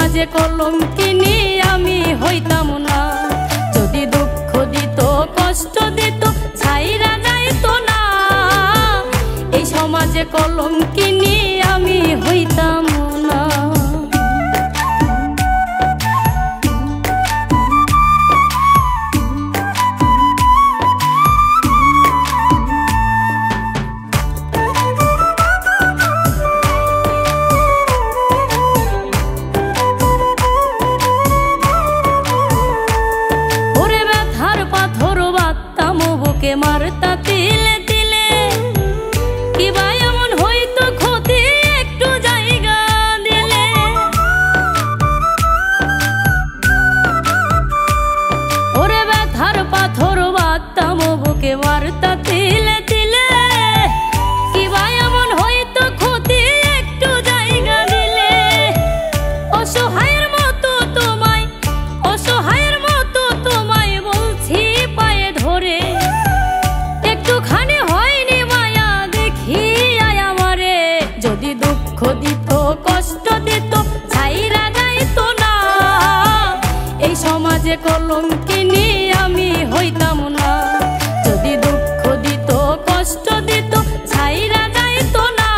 সমাজে কলঙ্কিনী আমি হইতাম না। যদি দুঃখ দিত কষ্ট দিত ছাইরা যাইতো না। এই সমাজে কলঙ্কিনী আমি হইতাম না। মারতা তিলে তিলে কিবা এমন হইতো ক্ষতি একটু জায়গা দিলে। ওরে ব্যথার পাথর বাঁধতাম বুকে মারতা তিলে তিলে কিবা এমন হইতো ক্ষতি একটু জায়গা দিলে। অসহায়ের মতো তোমায় অসহায়ের মতো তোমায় বলছি পায়ে ধরে একটুখানি হয়নি মায়া দেখিয়া আমারে। যদি দুঃখ দিত কষ্ট দিত ছাইরা যাইতো না। এই সমাজে কলঙ্কিনী আমি হইতাম না। যদি দুঃখ দিত কষ্ট দিত ছাইরা যাইতো না।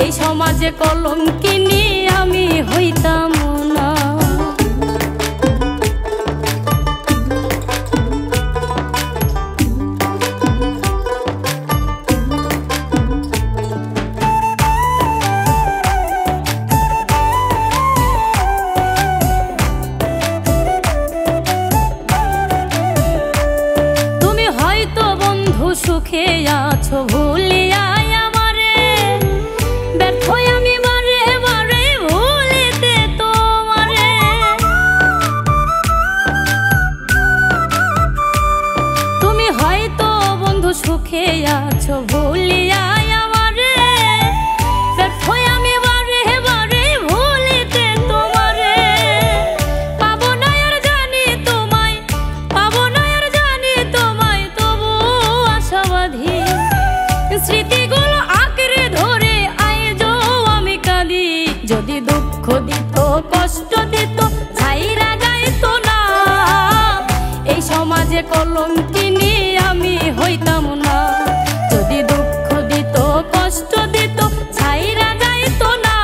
এই সমাজে কলঙ্কিনী আমি হইতাম না। সুখে আছো ভুলিয়া আমারে ব্যর্থ আমি বারে বারে ভুলিতে তোমারে। তুমি হয়তো বন্ধু সুখে আছো ভুলিয়া আমারে ব্যর্থ আমি বারে বারে ভুলিতে তোমারে। পাবো না আর জানি তোমায় পাবো না আর জানি তোমায় তবু আশাবাদী। স্মৃতিগুলো আঁকড়ে ধরে আজও আমি কাঁদি। যদি দুঃখ দিত কষ্ট দিত ছাইরা যাইতো না। এই সমাজে কলঙ্কিনী আমি হইতাম না। যদি দুঃখ দিত কষ্ট দিত ছাইরা যাইতো না।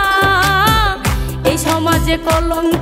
এই সমাজে কলঙ্ক